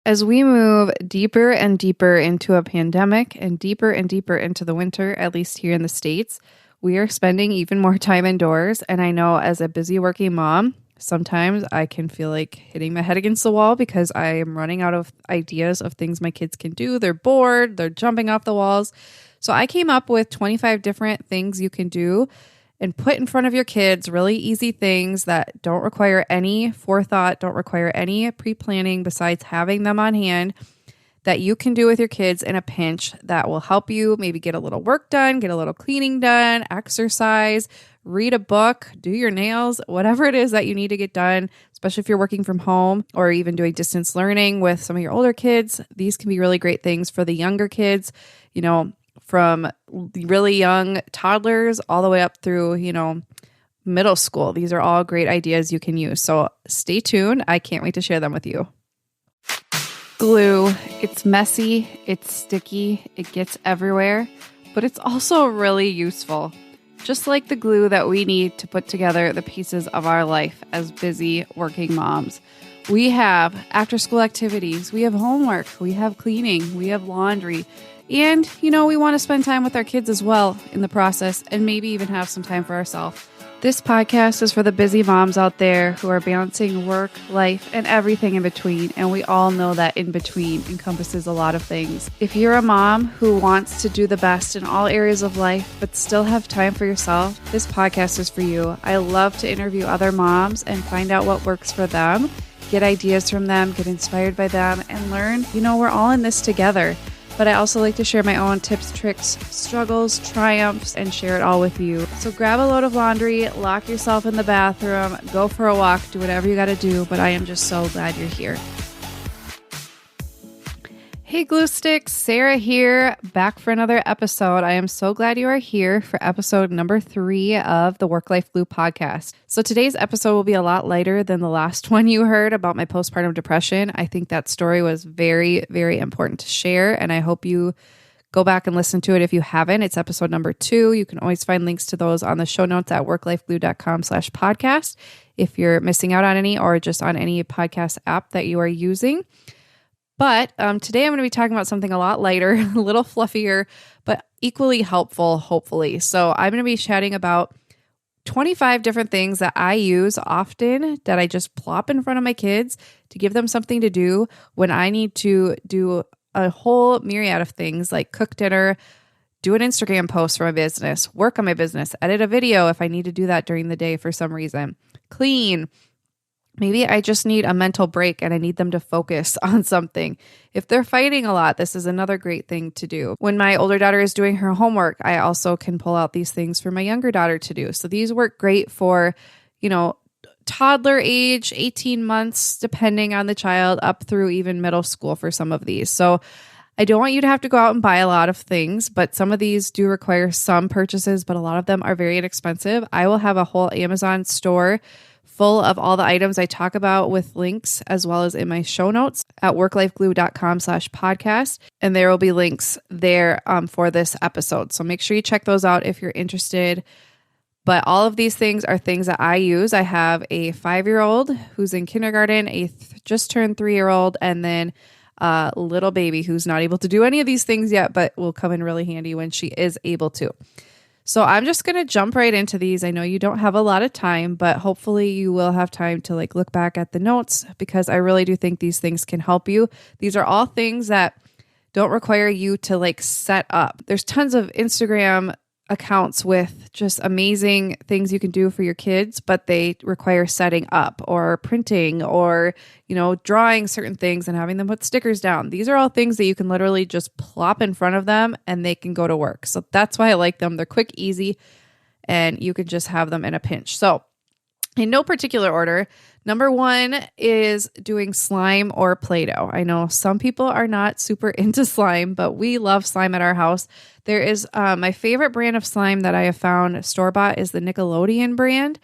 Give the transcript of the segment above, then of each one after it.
As we move deeper and deeper into a pandemic and deeper into the winter, at least here in the States, we are spending even more time indoors. And I know as a busy working mom, sometimes I can feel like hitting my head against the wall because I am running out of ideas of things my kids can do. They're bored, they're jumping off the walls. So I came up with 25 different things you can do and put in front of your kids, really easy things that don't require any forethought, don't require any pre-planning besides having them on hand that you can do with your kids in a pinch that will help you maybe get a little work done, get a little cleaning done, exercise, read a book, do your nails, whatever it is that you need to get done, especially if you're working from home or even doing distance learning with some of your older kids. These can be really great things for the younger kids, from really young toddlers all the way up through, middle school. These are all great ideas you can use. So stay tuned. I can't wait to share them with you. Glue. It's messy. It's sticky. It gets everywhere, but it's also really useful. Just like the glue that we need to put together the pieces of our life as busy working moms. We have after school activities. We have homework. We have cleaning. We have laundry. And, we want to spend time with our kids as well in the process and maybe even have some time for ourselves. This podcast is for the busy moms out there who are balancing work, life, and everything in between. And we all know that in between encompasses a lot of things. If you're a mom who wants to do the best in all areas of life, but still have time for yourself, this podcast is for you. I love to interview other moms and find out what works for them, get ideas from them, get inspired by them, and learn, we're all in this together. But I also like to share my own tips, tricks, struggles, triumphs, and share it all with you. So grab a load of laundry, lock yourself in the bathroom, go for a walk, do whatever you got to do. But I am just so glad you're here. Hey Glue Sticks, Sarah here, back for another episode. I am so glad you are here for episode number 3 of the Work Life Glue podcast. So today's episode will be a lot lighter than the last one you heard about my postpartum depression. I think that story was very, very important to share, and I hope you go back and listen to it if you haven't. It's episode number 2. You can always find links to those on the show notes at worklifeglue.com/podcast if you're missing out on any or just on any podcast app that you are using. But today I'm going to be talking about something a lot lighter, a little fluffier, but equally helpful, hopefully. So I'm going to be chatting about 25 different things that I use often that I just plop in front of my kids to give them something to do when I need to do a whole myriad of things like cook dinner, do an Instagram post for my business, work on my business, edit a video if I need to do that during the day for some reason, clean. Maybe I just need a mental break and I need them to focus on something. If they're fighting a lot, this is another great thing to do. When my older daughter is doing her homework, I also can pull out these things for my younger daughter to do. So these work great for, toddler age, 18 months, depending on the child, up through even middle school for some of these. So I don't want you to have to go out and buy a lot of things, but some of these do require some purchases, but a lot of them are very inexpensive. I will have a whole Amazon store full of all the items I talk about with links as well as in my show notes at worklifeglue.com/podcast. And there will be links there for this episode. So make sure you check those out if you're interested. But all of these things are things that I use. I have a 5-year-old who's in kindergarten, a just turned 3-year-old, and then a little baby who's not able to do any of these things yet, but will come in really handy when she is able to. So I'm just going to jump right into these. I know you don't have a lot of time, but hopefully you will have time to look back at the notes because I really do think these things can help you. These are all things that don't require you to set up. There's tons of Instagram accounts with just amazing things you can do for your kids, but they require setting up or printing or, drawing certain things and having them put stickers down. These are all things that you can literally just plop in front of them and they can go to work. So that's why I like them. They're quick, easy, and you can just have them in a pinch. So in no particular order, number 1 is doing slime or Play-Doh. I know some people are not super into slime, but we love slime at our house. There is my favorite brand of slime that I have found store-bought is the Nickelodeon brand.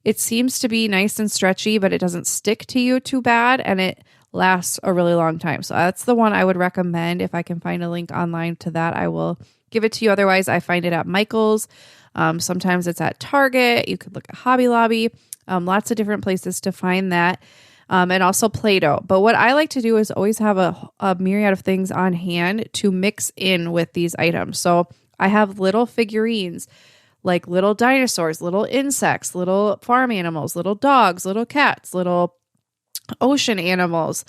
It seems to be nice and stretchy, but it doesn't stick to you too bad, and it lasts a really long time. So that's the one I would recommend. If I can find a link online to that, I will give it to you. Otherwise, I find it at Michael's. Sometimes it's at Target. You could look at Hobby Lobby. Lots of different places to find that. and also Play-Doh. But what I like to do is always have a myriad of things on hand to mix in with these items. So I have little figurines, like little dinosaurs, little insects, little farm animals, little dogs, little cats, little ocean animals,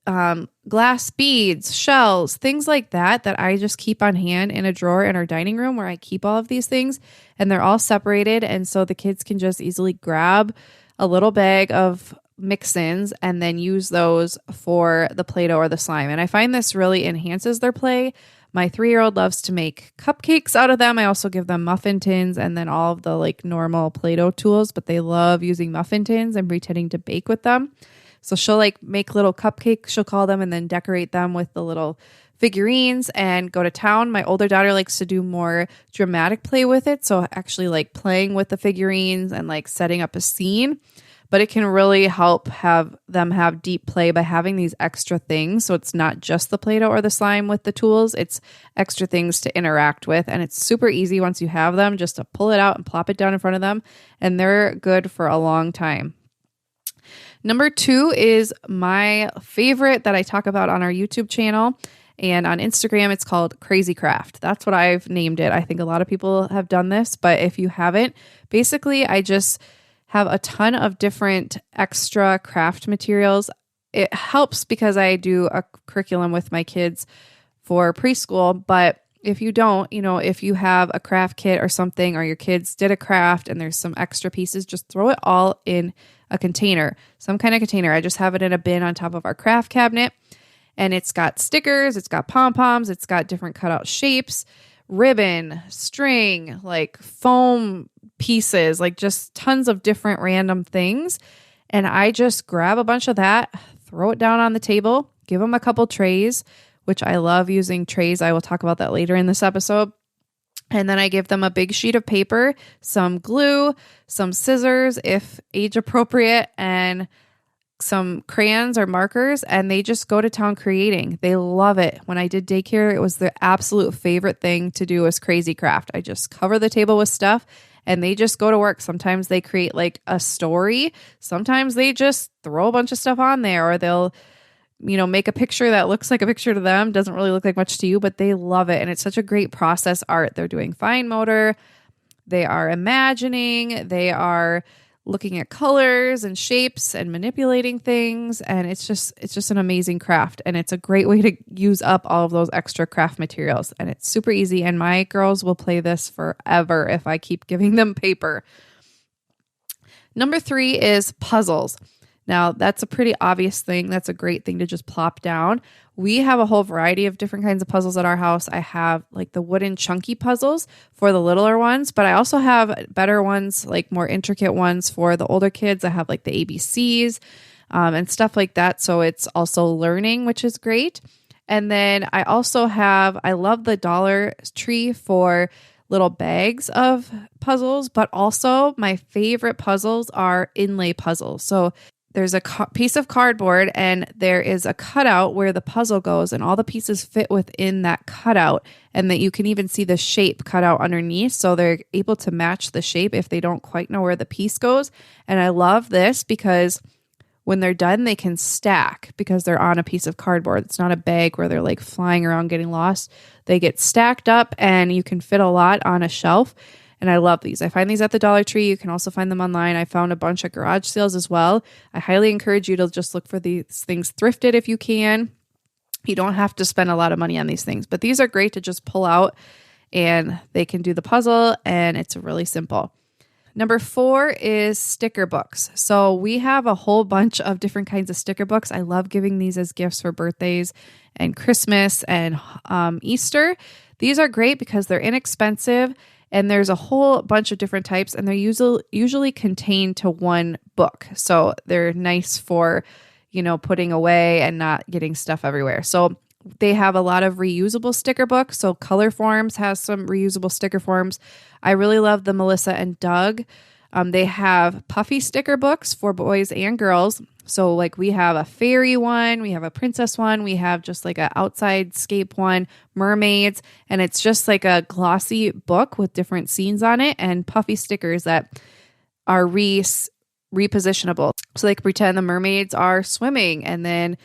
glass beads, shells, things like that I just keep on hand in a drawer in our dining room where I keep all of these things, and they're all separated. And so the kids can just easily grab a little bag of mix-ins and then use those for the Play-Doh or the slime. And I find this really enhances their play. My 3-year-old loves to make cupcakes out of them. I also give them muffin tins and then all of the like normal Play-Doh tools, but they love using muffin tins and pretending to bake with them. So she'll like make little cupcakes, she'll call them, and then decorate them with the little figurines and go to town. My older daughter likes to do more dramatic play with it. So actually like playing with the figurines and like setting up a scene. But it can really help have them have deep play by having these extra things. So it's not just the Play-Doh or the slime with the tools, it's extra things to interact with. And it's super easy once you have them just to pull it out and plop it down in front of them. And they're good for a long time. Number 2 is my favorite that I talk about on our YouTube channel. And on Instagram, it's called Crazycraft. That's what I've named it. I think a lot of people have done this, but if you haven't, basically I just have a ton of different extra craft materials. It helps because I do a curriculum with my kids for preschool, but if you don't, if you have a craft kit or something, or your kids did a craft and there's some extra pieces, just throw it all in a container, some kind of container. I just have it in a bin on top of our craft cabinet, and it's got stickers, it's got pom-poms, it's got different cutout shapes, ribbon, string, like foam pieces, like just tons of different random things. And I just grab a bunch of that, throw it down on the table, give them a couple trays, which I love using trays. I will talk about that later in this episode. And then I give them a big sheet of paper, some glue, some scissors, if age appropriate, and some crayons or markers, and they just go to town creating. They love it. When I did daycare, it was their absolute favorite thing to do was Crazycraft. I just cover the table with stuff and they just go to work. Sometimes they create like a story. Sometimes they just throw a bunch of stuff on there, or they'll make a picture that looks like a picture to them, doesn't really look like much to you, but they love it. And it's such a great process art. They're doing fine motor. They are imagining. They are looking at colors and shapes and manipulating things. And it's just an amazing craft. And it's a great way to use up all of those extra craft materials. And it's super easy. And my girls will play this forever if I keep giving them paper. Number 3 is puzzles. Now, that's a pretty obvious thing. That's a great thing to just plop down. We have a whole variety of different kinds of puzzles at our house. I have like the wooden chunky puzzles for the littler ones, but I also have better ones, like more intricate ones for the older kids. I have like the ABCs and stuff like that. So it's also learning, which is great. And then I love the Dollar Tree for little bags of puzzles, but also my favorite puzzles are inlay puzzles. So there's a piece of cardboard and there is a cutout where the puzzle goes, and all the pieces fit within that cutout, and that you can even see the shape cut out underneath. So they're able to match the shape if they don't quite know where the piece goes. And I love this because when they're done, they can stack because they're on a piece of cardboard. It's not a bag where they're like flying around getting lost. They get stacked up and you can fit a lot on a shelf. And I love these. I find these at the Dollar Tree. You can also find them online. I found a bunch of garage sales as well. I highly encourage you to just look for these things thrifted if you can. You don't have to spend a lot of money on these things, but these are great to just pull out and they can do the puzzle, and it's really simple. Number 4 is sticker books. So we have a whole bunch of different kinds of sticker books. I love giving these as gifts for birthdays and Christmas and Easter. These are great because they're inexpensive. And there's a whole bunch of different types, and they're usually contained to one book. So they're nice for, putting away and not getting stuff everywhere. So they have a lot of reusable sticker books. So Color Forms has some reusable sticker forms. I really love the Melissa and Doug. They have puffy sticker books for boys and girls. So like we have a fairy one, we have a princess one, we have just like a outside scape one, mermaids, and it's just like a glossy book with different scenes on it and puffy stickers that are repositionable. So they can pretend the mermaids are swimming and then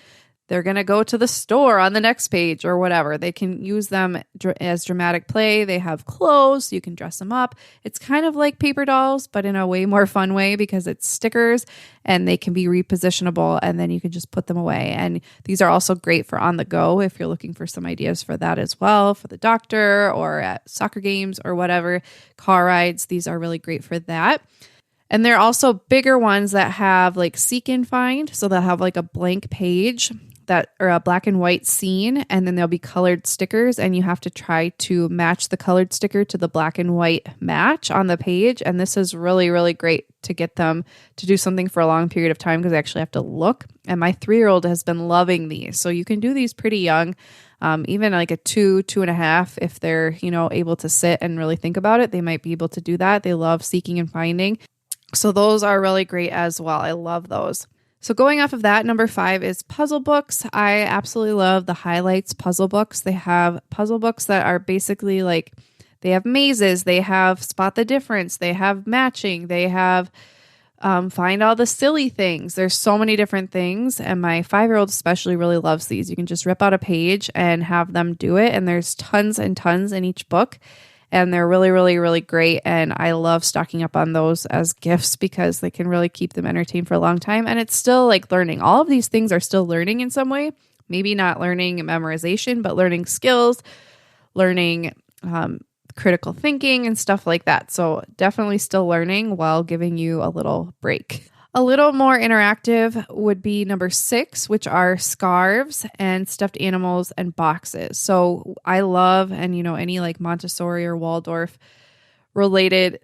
they're going to go to the store on the next page or whatever. They can use them as dramatic play. They have clothes. You can dress them up. It's kind of like paper dolls, but in a way more fun way because it's stickers and they can be repositionable and then you can just put them away. And these are also great for on the go if you're looking for some ideas for that as well, for the doctor or at soccer games or whatever, car rides. These are really great for that. And they're also bigger ones that have like seek and find. So they'll have like a blank page that or a black and white scene, and then there'll be colored stickers, and you have to try to match the colored sticker to the black and white match on the page. And this is really, really great to get them to do something for a long period of time because they actually have to look. And my 3-year-old has been loving these. So you can do these pretty young, even like a 2.5, if they're, able to sit and really think about it, they might be able to do that. They love seeking and finding. So those are really great as well. I love those. So going off of that, number 5 is puzzle books. I absolutely love the Highlights puzzle books. They have puzzle books that are basically like, they have mazes, they have spot the difference, they have matching, they have find all the silly things. There's so many different things. And my 5-year-old especially really loves these. You can just rip out a page and have them do it. And there's tons and tons in each book. And they're really, really, really great. And I love stocking up on those as gifts because they can really keep them entertained for a long time. And it's still like learning. All of these things are still learning in some way. Maybe not learning memorization, but learning skills, learning critical thinking and stuff like that. So definitely still learning while giving you a little break. A little more interactive would be number 6, which are scarves and stuffed animals and boxes. So I love, and any like Montessori or Waldorf related,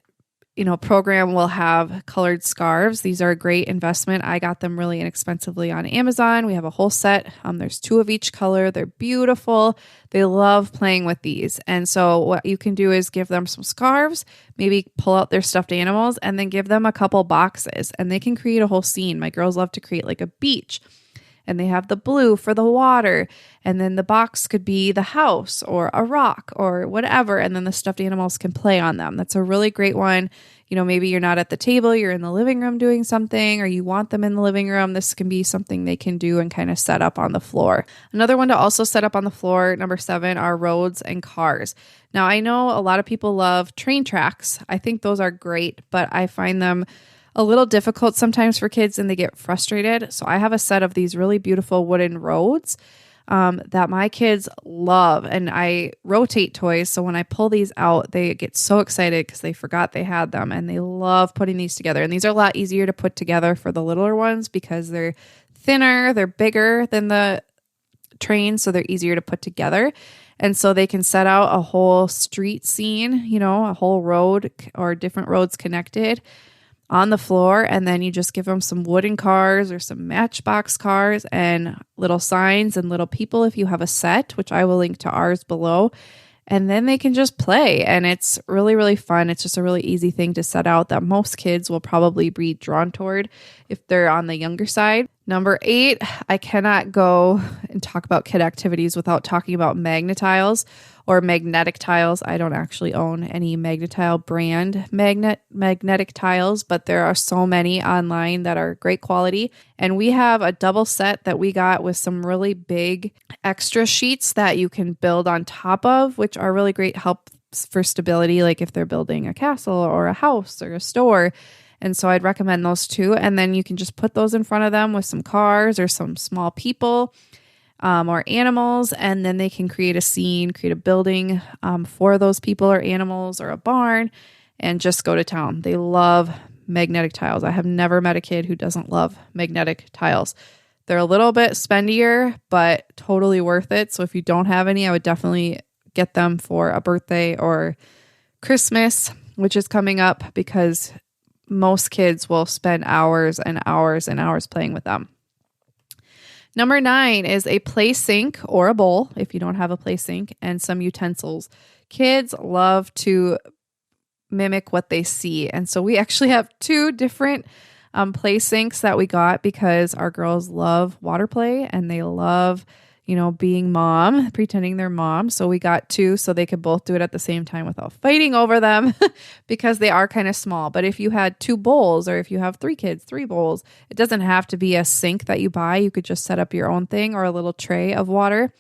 program will have colored scarves. These are a great investment. I got them really inexpensively on Amazon. We have a whole set. There's 2 of each color. They're beautiful. They love playing with these. And so what you can do is give them some scarves, maybe pull out their stuffed animals, and then give them a couple boxes, and they can create a whole scene. My girls love to create like a beach. And they have the blue for the water. And then the box could be the house or a rock or whatever. And then the stuffed animals can play on them. That's a really great one. Maybe you're not at the table, you're in the living room doing something, or you want them in the living room. This can be something they can do and kind of set up on the floor. Another one to also set up on the floor, number 7, are roads and cars. Now, I know a lot of people love train tracks. I think those are great, but I find them a little difficult sometimes for kids and they get frustrated. So I have a set of these really beautiful wooden roads that my kids love. And I rotate toys. So when I pull these out, they get so excited because they forgot they had them and they love putting these together. And these are a lot easier to put together for the littler ones because they're thinner, they're bigger than the train. So they're easier to put together. And so they can set out a whole street scene, a whole road or different roads connected on the floor, and then you just give them some wooden cars or some matchbox cars and little signs and little people if you have a set, which I will link to ours below. And then they can just play, and it's really, really fun. It's just a really easy thing to set out that most kids will probably be drawn toward if they're on the younger side. Number 8, I cannot go and talk about kid activities without talking about magnetiles or magnetic tiles. I don't actually own any Magnetile brand magnetic tiles, but there are so many online that are great quality. And we have a double set that we got with some really big extra sheets that you can build on top of, which are really great help for stability, like if they're building a castle or a house or a store. And so I'd recommend those 2. And then you can just put those in front of them with some cars or some small people or animals. And then they can create a scene, create a building for those people or animals or a barn and just go to town. They love magnetic tiles. I have never met a kid who doesn't love magnetic tiles. They're a little bit spendier, but totally worth it. So if you don't have any, I would definitely get them for a birthday or Christmas, which is coming up, because most kids will spend hours and hours and hours playing with them. Number 9 is a play sink or a bowl if you don't have a play sink, and some utensils. Kids love to mimic what they see. And so we actually have 2 different play sinks that we got because our girls love water play and they love being mom, pretending they're mom. So we got two so they could both do it at the same time without fighting over them because they are kind of small. But if you had two bowls, or if you have three kids, three bowls, it doesn't have to be a sink that you buy. You could just set up your own thing or a little tray of water.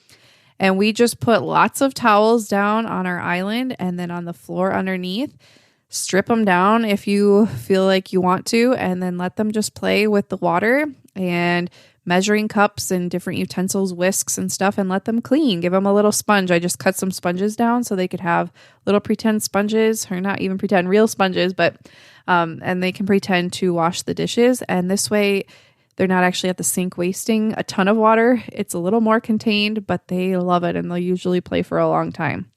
And we just put lots of towels down on our island and then on the floor underneath. Strip them down if you feel like you want to, and then let them just play with the water and measuring cups and different utensils, whisks and stuff, and let them clean. Give them a little sponge. I just cut some sponges down so they could have little pretend sponges, or not even pretend, real sponges, but and they can pretend to wash the dishes. And this way they're not actually at the sink wasting a ton of water. It's a little more contained, but they love it and they'll usually play for a long time.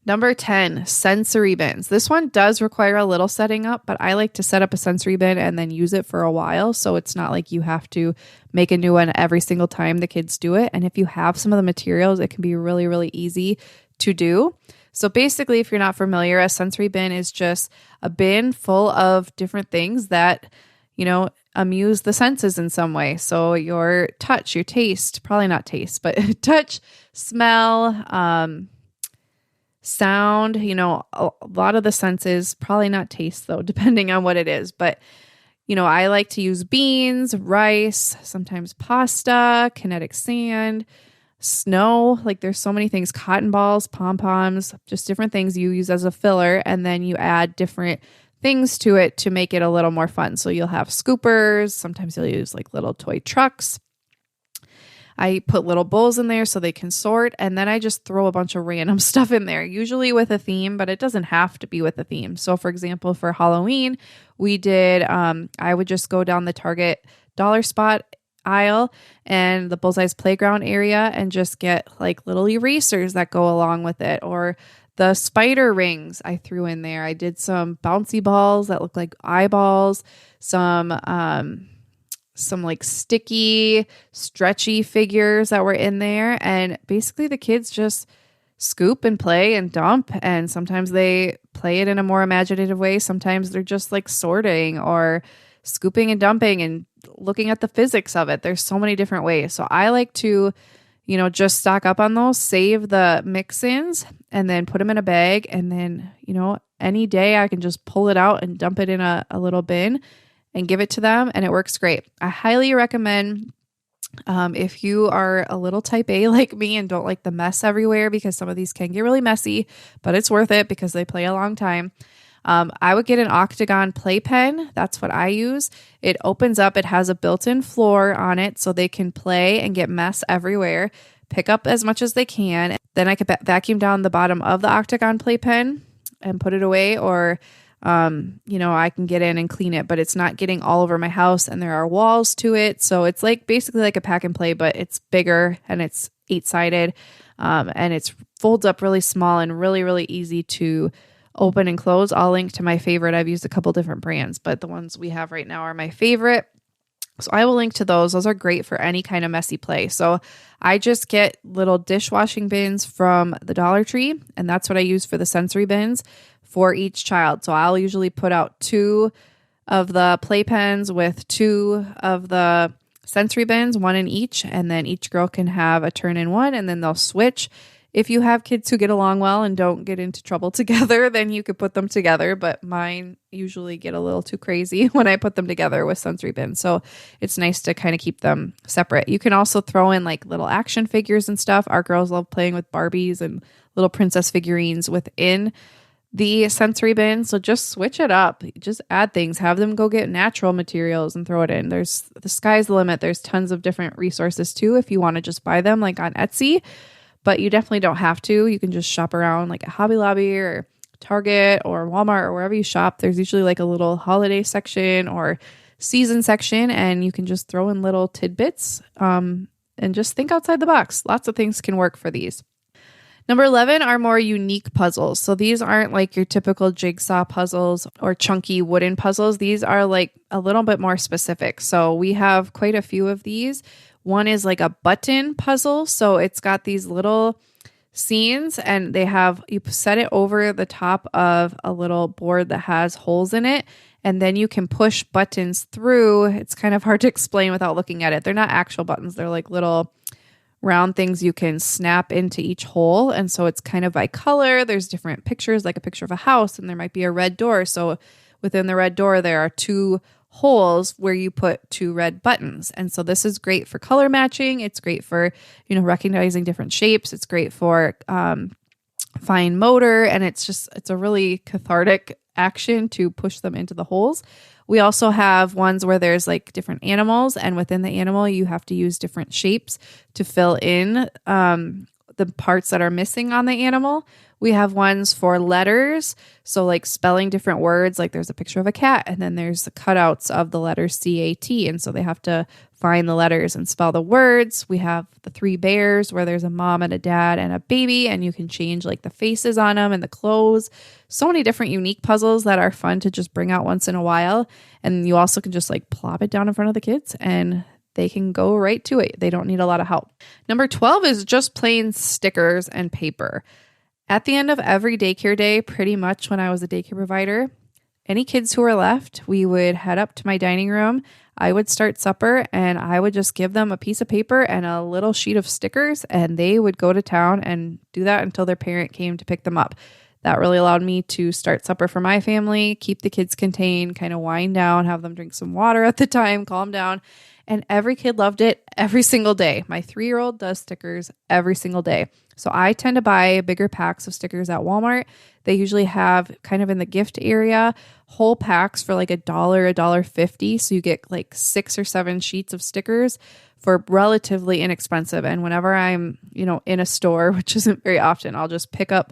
Number 10, sensory bins. This one does require a little setting up, but I like to set up a sensory bin and then use it for a while. So it's not like you have to make a new one every single time the kids do it. And if you have some of the materials, it can be really, really easy to do. So basically, if you're not familiar, a sensory bin is just a bin full of different things that, amuse the senses in some way. So your touch, your taste, probably not taste, but touch, smell, sound, a lot of the senses, probably not taste though, depending on what it is. But, I like to use beans, rice, sometimes pasta, kinetic sand, snow. Like there's so many things, cotton balls, pom-poms, just different things you use as a filler. And then you add different things to it to make it a little more fun. So you'll have scoopers. Sometimes you'll use like little toy trucks. I put little bowls in there so they can sort, and then I just throw a bunch of random stuff in there, usually with a theme, but it doesn't have to be with a theme. So for example, for Halloween, we did, I would just go down the Target dollar spot aisle and the Bullseye's playground area and just get like little erasers that go along with it, or the spider rings I threw in there. I did some bouncy balls that look like eyeballs, some like sticky, stretchy figures that were in there. And basically the kids just scoop and play and dump. And sometimes they play it in a more imaginative way. Sometimes they're just like sorting or scooping and dumping and looking at the physics of it. There's so many different ways. So I like to, just stock up on those, save the mix-ins, and then put them in a bag. And then, any day I can just pull it out and dump it in a little bin and give it to them, and it works great. I highly recommend if you are a little type A like me and don't like the mess everywhere, because some of these can get really messy, but it's worth it because they play a long time. I would get an octagon playpen. That's what I use. It opens up. It has a built-in floor on it so they can play and get mess everywhere. Pick up as much as they can. Then I could vacuum down the bottom of the octagon playpen and put it away, or I can get in and clean it, but it's not getting all over my house, and there are walls to it. So it's like basically like a pack and play, but it's bigger and it's 8-sided, and it folds up really small and really, really easy to open and close. I'll link to my favorite. I've used a couple different brands, but the ones we have right now are my favorite. So I will link to those. Those are great for any kind of messy play. So I just get little dishwashing bins from the Dollar Tree, and that's what I use for the sensory bins for each child. So I'll usually put out 2 of the playpens with 2 of the sensory bins, 1 in each, and then each girl can have a turn in one, and then they'll switch. If you have kids who get along well and don't get into trouble together, then you could put them together, but mine usually get a little too crazy when I put them together with sensory bins. So it's nice to kind of keep them separate. You can also throw in like little action figures and stuff. Our girls love playing with Barbies and little princess figurines within the sensory bin. So just switch it up. Just add things. Have them go get natural materials and throw it in. The sky's the limit. There's tons of different resources too if you want to just buy them like on Etsy. But you definitely don't have to. You can just shop around like at Hobby Lobby or Target or Walmart or wherever you shop. There's usually like a little holiday section or season section, and you can just throw in little tidbits and just think outside the box. Lots of things can work for these. Number 11 are more unique puzzles. So these aren't like your typical jigsaw puzzles or chunky wooden puzzles. These are like a little bit more specific. So we have quite a few of these. One is like a button puzzle. So it's got these little scenes, and you set it over the top of a little board that has holes in it. And then you can push buttons through. It's kind of hard to explain without looking at it. They're not actual buttons. They're like little round things you can snap into each hole. And so it's kind of by color. There's different pictures, like a picture of a house, and there might be a red door. So within the red door, there are 2 holes where you put 2 red buttons. And so this is great for color matching. It's great for, recognizing different shapes. It's great for fine motor. And it's a really cathartic action to push them into the holes. We also have ones where there's like different animals, and within the animal, you have to use different shapes to fill in the parts that are missing on the animal. We have ones for letters. So like spelling different words, like there's a picture of a cat and then there's the cutouts of the letter CAT. And so they have to find the letters and spell the words. We have the 3 bears where there's a mom and a dad and a baby, and you can change like the faces on them and the clothes. So many different unique puzzles that are fun to just bring out once in a while. And you also can just like plop it down in front of the kids and they can go right to it. They don't need a lot of help. Number 12 is just plain stickers and paper. At the end of every daycare day, pretty much when I was a daycare provider, any kids who were left, we would head up to my dining room. I would start supper and I would just give them a piece of paper and a little sheet of stickers, and they would go to town and do that until their parent came to pick them up. That really allowed me to start supper for my family, keep the kids contained, kind of wind down, have them drink some water at the time, calm down. And every kid loved it every single day. My 3-year-old does stickers every single day. So I tend to buy bigger packs of stickers at Walmart. They usually have kind of in the gift area, whole packs for like $1, $1.50. So you get like 6 or 7 sheets of stickers for relatively inexpensive. And whenever I'm, in a store, which isn't very often, I'll just pick up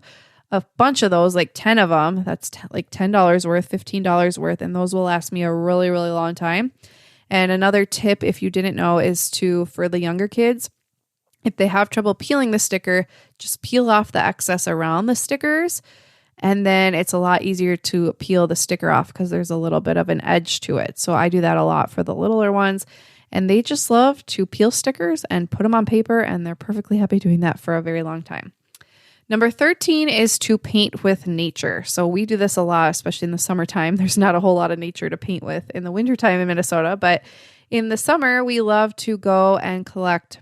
a bunch of those, like 10 of them. That's like $10 worth, $15 worth. And those will last me a really, really long time. And another tip, if you didn't know, is for the younger kids, if they have trouble peeling the sticker, just peel off the excess around the stickers. And then it's a lot easier to peel the sticker off because there's a little bit of an edge to it. So I do that a lot for the littler ones. And they just love to peel stickers and put them on paper. And they're perfectly happy doing that for a very long time. Number 13 is to paint with nature. So we do this a lot, especially in the summertime. There's not a whole lot of nature to paint with in the wintertime in Minnesota, but in the summer, we love to go and collect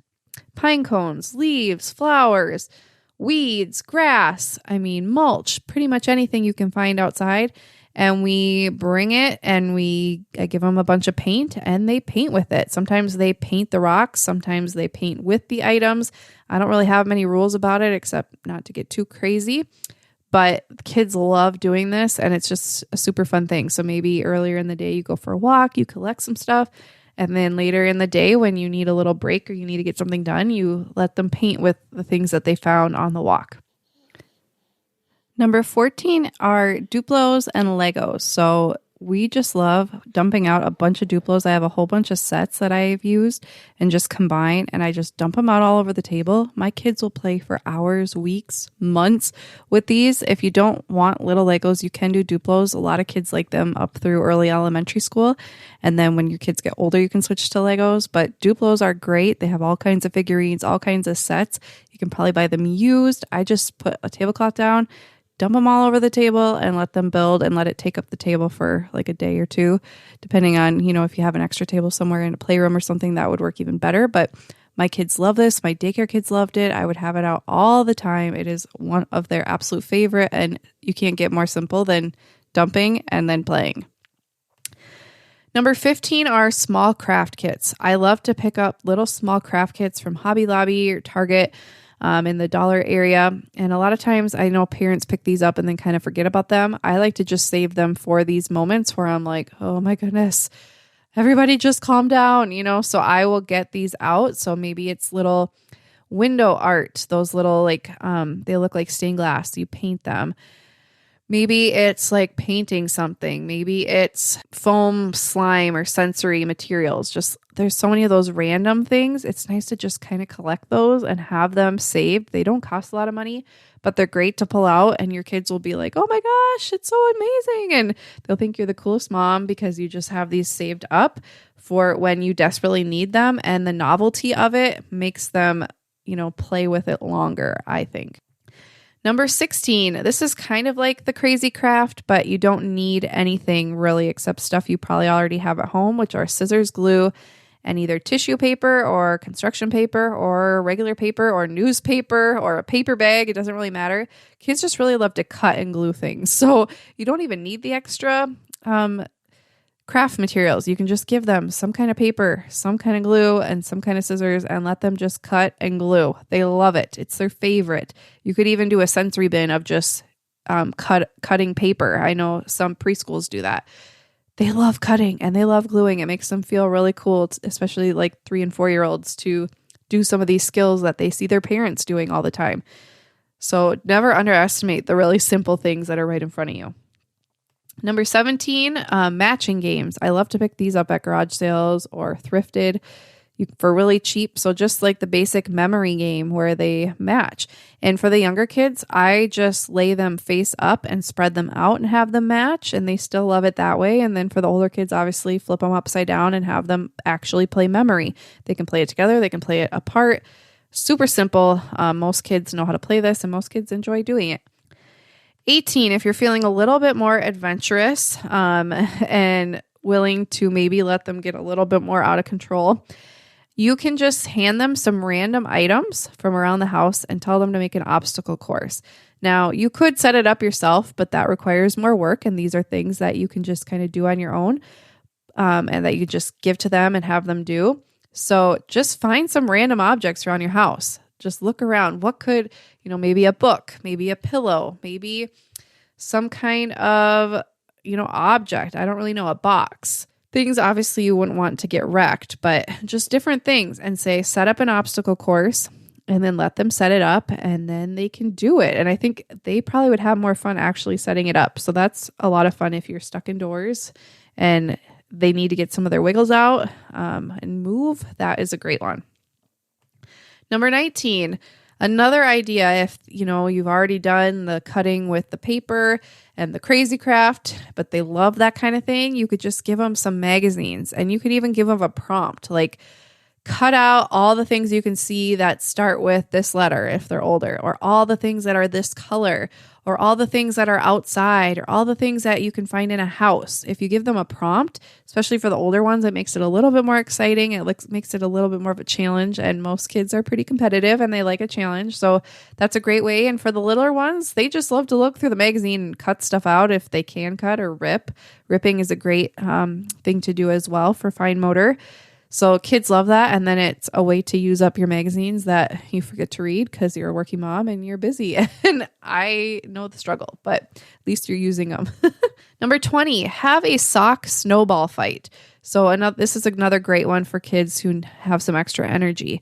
pine cones, leaves, flowers, weeds, grass, mulch, pretty much anything you can find outside. And we bring it and I give them a bunch of paint and they paint with it. Sometimes they paint the rocks. Sometimes they paint with the items. I don't really have many rules about it except not to get too crazy. But kids love doing this and it's just a super fun thing. So maybe earlier in the day you go for a walk, you collect some stuff. And then later in the day when you need a little break or you need to get something done, you let them paint with the things that they found on the walk. Number 14 are Duplos and Legos. So we just love dumping out a bunch of Duplos. I have a whole bunch of sets that I've used and just combine, and I just dump them out all over the table. My kids will play for hours, weeks, months with these. If you don't want little Legos, you can do Duplos. A lot of kids like them up through early elementary school. And then when your kids get older, you can switch to Legos. But Duplos are great. They have all kinds of figurines, all kinds of sets. You can probably buy them used. I just put a tablecloth down, dump them all over the table and let them build and let it take up the table for like a day or two, depending on, if you have an extra table somewhere in a playroom or something, that would work even better. But my kids love this. My daycare kids loved it. I would have it out all the time. It is one of their absolute favorite, and you can't get more simple than dumping and then playing. Number 15 are small craft kits. I love to pick up little small craft kits from Hobby Lobby or Target, in the dollar area. And a lot of times I know parents pick these up and then kind of forget about them. I like to just save them for these moments where I'm like, oh my goodness, everybody just calm down, so I will get these out. So maybe it's little window art, those little they look like stained glass. You paint them. Maybe it's like painting something. Maybe it's foam, slime, or sensory materials. Just there's so many of those random things. It's nice to just kind of collect those and have them saved. They don't cost a lot of money, but they're great to pull out. And your kids will be like, oh my gosh, it's so amazing. And they'll think you're the coolest mom because you just have these saved up for when you desperately need them. And the novelty of it makes them, play with it longer, I think. Number 16, this is kind of like the Crazycraft, but you don't need anything really except stuff you probably already have at home, which are scissors, glue, and either tissue paper or construction paper or regular paper or newspaper or a paper bag. It doesn't really matter. Kids just really love to cut and glue things. So you don't even need the extra craft materials. You can just give them some kind of paper, some kind of glue, and some kind of scissors and let them just cut and glue. They love it. It's their favorite. You could even do a sensory bin of just cutting paper. I know some preschools do that. They love cutting and they love gluing. It makes them feel really cool, especially like 3 and 4-year-olds, to do some of these skills that they see their parents doing all the time. So never underestimate the really simple things that are right in front of you. Number 17, matching games. I love to pick these up at garage sales or thrifted for really cheap. So just like the basic memory game where they match. And for the younger kids, I just lay them face up and spread them out and have them match. And they still love it that way. And then for the older kids, obviously flip them upside down and have them actually play memory. They can play it together. They can play it apart. Super simple. Most kids know how to play this and most kids enjoy doing it. 18, if you're feeling a little bit more adventurous and willing to maybe let them get a little bit more out of control, you can just hand them some random items from around the house and tell them to make an obstacle course. Now, you could set it up yourself, but that requires more work. And these are things that you can just kind of do on your own and that you just give to them and have them do. So just find some random objects around your house. Just look around. What could, maybe a book, maybe a pillow, maybe some kind of, object. I don't really know, a box. Things obviously you wouldn't want to get wrecked, but just different things, and say, set up an obstacle course and then let them set it up and then they can do it. And I think they probably would have more fun actually setting it up. So that's a lot of fun if you're stuck indoors and they need to get some of their wiggles out and move. That is a great one. Number 19, another idea, if you've already done the cutting with the paper and the Crazycraft, but they love that kind of thing, you could just give them some magazines, and you could even give them a prompt, like cut out all the things you can see that start with this letter if they're older, or all the things that are this color, or all the things that are outside, or all the things that you can find in a house. If you give them a prompt, especially for the older ones, it makes it a little bit more exciting. It makes it a little bit more of a challenge, and most kids are pretty competitive and they like a challenge. So that's a great way. And for the littler ones, they just love to look through the magazine and cut stuff out if they can cut or rip. Ripping is a great thing to do as well for fine motor. So kids love that. And then it's a way to use up your magazines that you forget to read because you're a working mom and you're busy. And I know the struggle, but at least you're using them. Number 20, have a sock snowball fight. So this is another great one for kids who have some extra energy.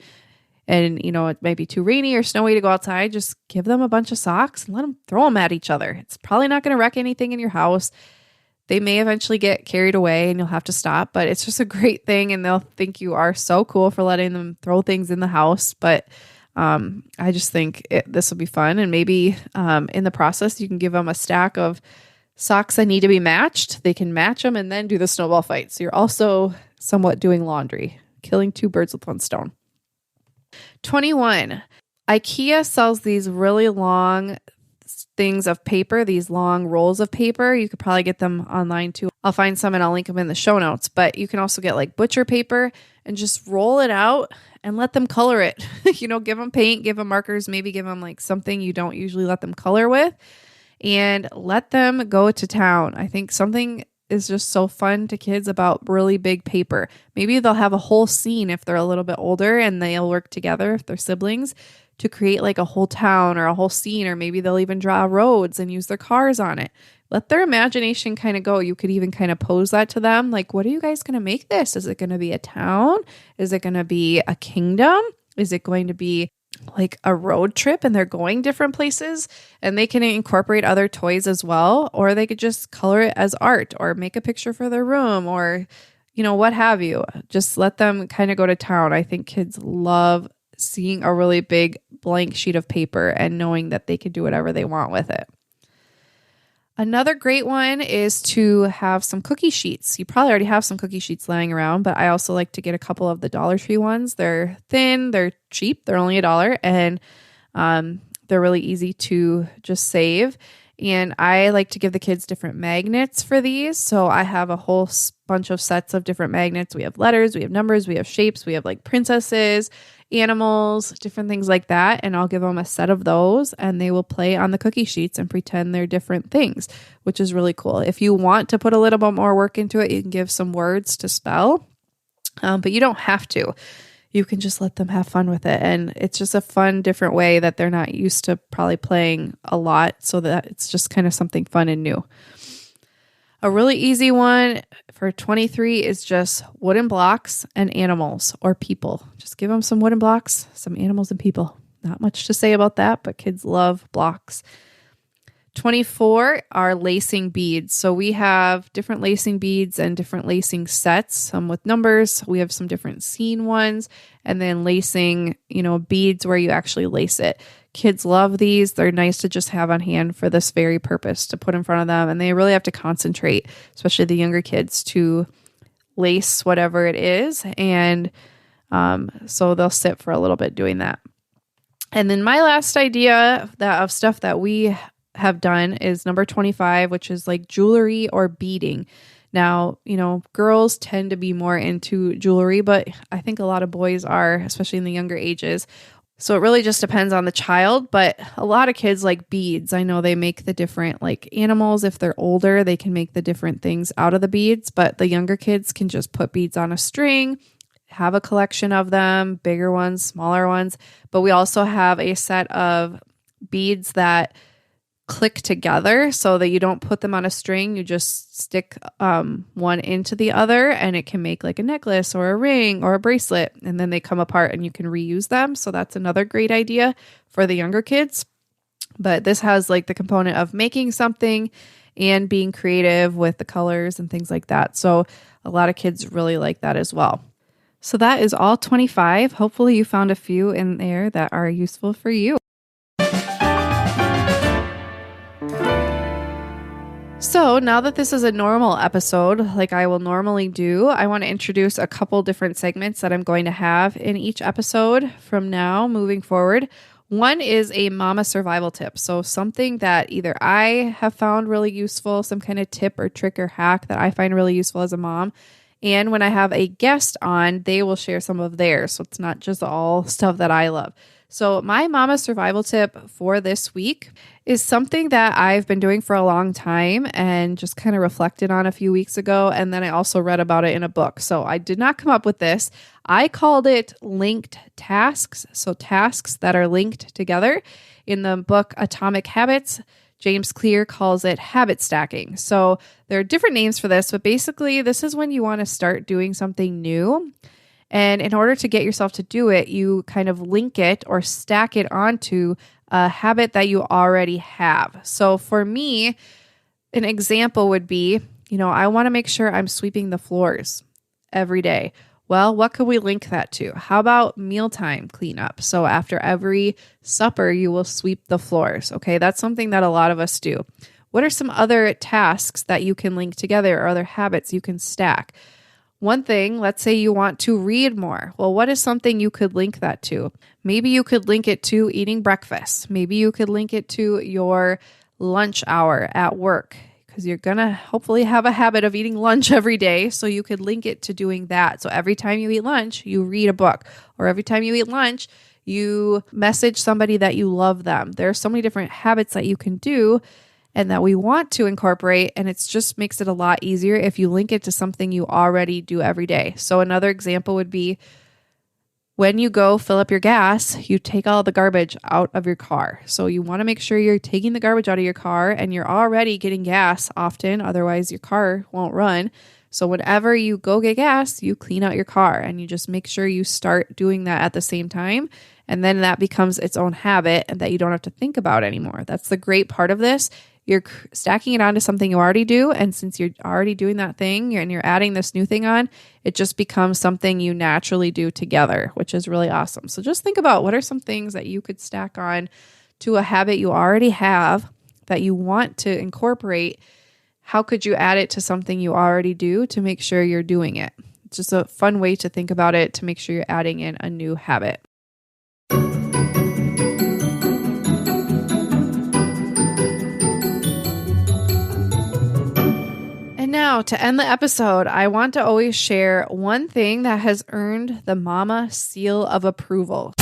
And, it might be too rainy or snowy to go outside. Just give them a bunch of socks and let them throw them at each other. It's probably not going to wreck anything in your house. They may eventually get carried away and you'll have to stop, but it's just a great thing. And they'll think you are so cool for letting them throw things in the house. But I just think this will be fun. And maybe in the process, you can give them a stack of socks that need to be matched. They can match them and then do the snowball fight. So you're also somewhat doing laundry, killing 2 birds with 1 stone. 21, IKEA sells these really long things of paper, these long rolls of paper. You could probably get them online too. I'll find some and I'll link them in the show notes, but you can also get like butcher paper and just roll it out and let them color it. Give them paint, give them markers, maybe give them like something you don't usually let them color with, and let them go to town. I think something is just so fun to kids about really big paper. Maybe they'll have a whole scene if they're a little bit older and they'll work together if they're siblings to create like a whole town or a whole scene, or maybe they'll even draw roads and use their cars on it. Let their imagination kind of go. You could even kind of pose that to them. Like, what are you guys going to make this? Is it going to be a town? Is it going to be a kingdom? Is it going to be like a road trip and they're going different places? And they can incorporate other toys as well, or they could just color it as art or make a picture for their room, or, what have you. Just let them kind of go to town. I think kids love seeing a really big blank sheet of paper and knowing that they can do whatever they want with it. Another great one is to have some cookie sheets. You probably already have some cookie sheets laying around, but I also like to get a couple of the Dollar Tree ones. They're thin, they're cheap, they're only $1, and they're really easy to just save. And I like to give the kids different magnets for these. So I have a whole bunch of sets of different magnets. We have letters, we have numbers, we have shapes, we have like princesses, animals, different things like that. And I'll give them a set of those and they will play on the cookie sheets and pretend they're different things, which is really cool. If you want to put a little bit more work into it, you can give some words to spell, but you don't have to. You can just let them have fun with it. And it's just a fun, different way that they're not used to probably playing a lot, so that it's just kind of something fun and new. A really easy one for 23 is just wooden blocks and animals or people. Just give them some wooden blocks, some animals and people. Not much to say about that, but kids love blocks. 24 are lacing beads. So we have different lacing beads and different lacing sets, some with numbers. We have some different scene ones, and then lacing, beads where you actually lace it. Kids love these. They're nice to just have on hand for this very purpose, to put in front of them. And they really have to concentrate, especially the younger kids, to lace whatever it is. And so they'll sit for a little bit doing that. And then my last idea of stuff that we have done is number 25, which is like jewelry or beading. Now, girls tend to be more into jewelry, but I think a lot of boys are, especially in the younger ages. So it really just depends on the child, but a lot of kids like beads. I know they make the different like animals. If they're older, they can make the different things out of the beads, but the younger kids can just put beads on a string, have a collection of them, bigger ones, smaller ones. But we also have a set of beads that click together so that you don't put them on a string. You just stick one into the other and it can make like a necklace or a ring or a bracelet, and then they come apart and you can reuse them. So that's another great idea for the younger kids. But this has like the component of making something and being creative with the colors and things like that. So a lot of kids really like that as well. So that is all 25. Hopefully you found a few in there that are useful for you. So now that this is a normal episode, like I will normally do, I want to introduce a couple different segments that I'm going to have in each episode from now moving forward. One is a mama survival tip. So something that either I have found really useful, some kind of tip or trick or hack that I find really useful as a mom. And when I have a guest on, they will share some of theirs. So it's not just all stuff that I love. So my mama survival tip for this week is something that I've been doing for a long time and just kind of reflected on a few weeks ago. And then I also read about it in a book. So I did not come up with this. I called it linked tasks. So tasks that are linked together. In the book Atomic Habits, James Clear calls it habit stacking. So there are different names for this, but basically this is when you want to start doing something new. And in order to get yourself to do it, you kind of link it or stack it onto a habit that you already have. So for me, an example would be, I want to make sure I'm sweeping the floors every day. Well, what could we link that to? How about mealtime cleanup? So after every supper, you will sweep the floors. Okay, that's something that a lot of us do. What are some other tasks that you can link together or other habits you can stack? One thing, let's say you want to read more. Well, what is something you could link that to? Maybe you could link it to eating breakfast. Maybe you could link it to your lunch hour at work, because you're going to hopefully have a habit of eating lunch every day. So you could link it to doing that. So every time you eat lunch, you read a book, or every time you eat lunch, you message somebody that you love them. There are so many different habits that you can do and that we want to incorporate, and it just makes it a lot easier if you link it to something you already do every day. So another example would be when you go fill up your gas, you take all the garbage out of your car. So you want to make sure you're taking the garbage out of your car and you're already getting gas often, otherwise your car won't run. So whenever you go get gas, you clean out your car and you just make sure you start doing that at the same time. And then that becomes its own habit and that you don't have to think about anymore. That's the great part of this. You're stacking it onto something you already do. And since you're already doing that thing and you're adding this new thing on, it just becomes something you naturally do together, which is really awesome. So just think about what are some things that you could stack on to a habit you already have that you want to incorporate. How could you add it to something you already do to make sure you're doing it? It's just a fun way to think about it to make sure you're adding in a new habit. Now, to end the episode, I want to always share one thing that has earned the mama seal of approval.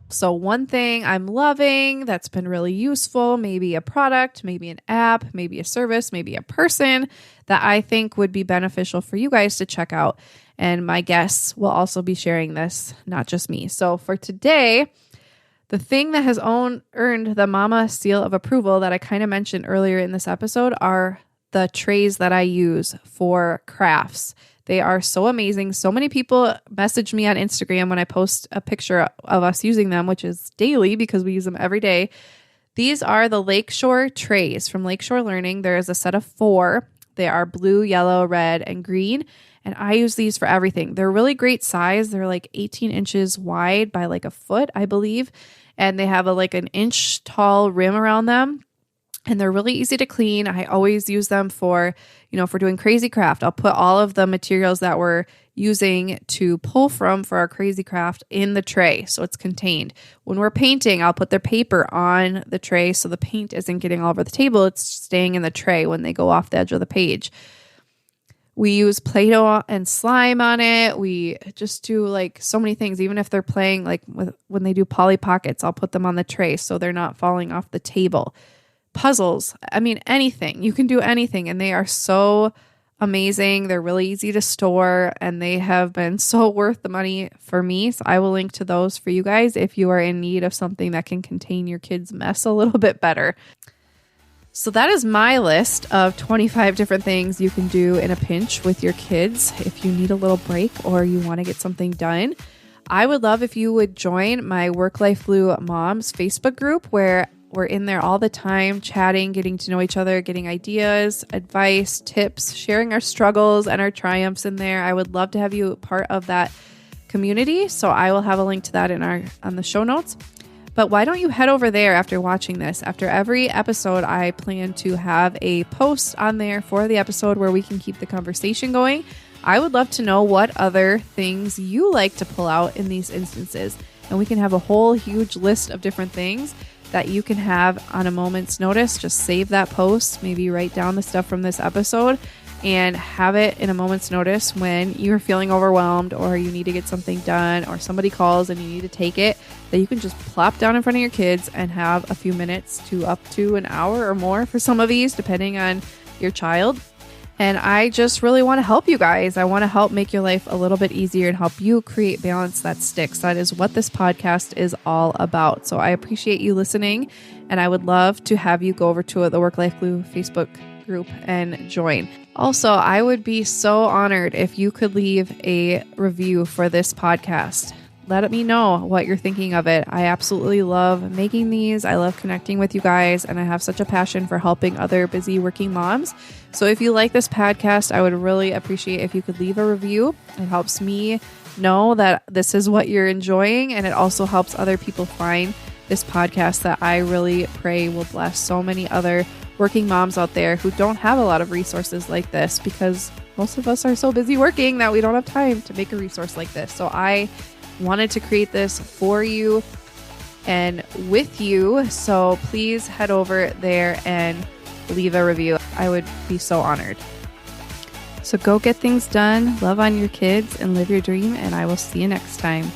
So one thing I'm loving that's been really useful, maybe a product, maybe an app, maybe a service, maybe a person that I think would be beneficial for you guys to check out. And my guests will also be sharing this, not just me. So for today, the thing that has earned the mama seal of approval that I kind of mentioned earlier in this episode are the trays that I use for crafts. They are so amazing. So many people message me on Instagram when I post a picture of us using them, which is daily because we use them every day. These are the Lakeshore trays from Lakeshore Learning. There is a set of 4. They are blue, yellow, red, and green. And I use these for everything. They're really great size. They're like 18 inches wide by like a foot, I believe. And they have like an inch tall rim around them. And they're really easy to clean. I always use them for doing Crazycraft. I'll put all of the materials that we're using to pull from for our Crazycraft in the tray, so it's contained. When we're painting, I'll put the paper on the tray so the paint isn't getting all over the table. It's staying in the tray when they go off the edge of the page. We use Play-Doh and slime on it. We just do like so many things. Even if they're playing like when they do Polly Pockets, I'll put them on the tray so they're not falling off the table. Puzzles. I mean, anything. You can do anything. And they are so amazing. They're really easy to store and they have been so worth the money for me. So I will link to those for you guys if you are in need of something that can contain your kids' mess a little bit better. So that is my list of 25 different things you can do in a pinch with your kids if you need a little break or you want to get something done. I would love if you would join my Work Life Blue Moms Facebook group where we're in there all the time, chatting, getting to know each other, getting ideas, advice, tips, sharing our struggles and our triumphs in there. I would love to have you part of that community. So I will have a link to that on the show notes. But why don't you head over there after watching this? After every episode, I plan to have a post on there for the episode where we can keep the conversation going. I would love to know what other things you like to pull out in these instances. And we can have a whole huge list of different things that you can have on a moment's notice. Just save that post, maybe write down the stuff from this episode and have it in a moment's notice when you're feeling overwhelmed or you need to get something done or somebody calls and you need to take it, that you can just plop down in front of your kids and have a few minutes to up to an hour or more for some of these, depending on your child. And I just really want to help you guys. I want to help make your life a little bit easier and help you create balance that sticks. That is what this podcast is all about. So I appreciate you listening, and I would love to have you go over to the Work Life Blue Facebook group and join. Also, I would be so honored if you could leave a review for this podcast. Let me know what you're thinking of it. I absolutely love making these. I love connecting with you guys, and I have such a passion for helping other busy working moms. So if you like this podcast, I would really appreciate if you could leave a review. It helps me know that this is what you're enjoying, and it also helps other people find this podcast that I really pray will bless so many other working moms out there who don't have a lot of resources like this, because most of us are so busy working that we don't have time to make a resource like this. So I wanted to create this for you and with you. So please head over there and leave a review. I would be so honored. So go get things done, love on your kids, and live your dream. And I will see you next time.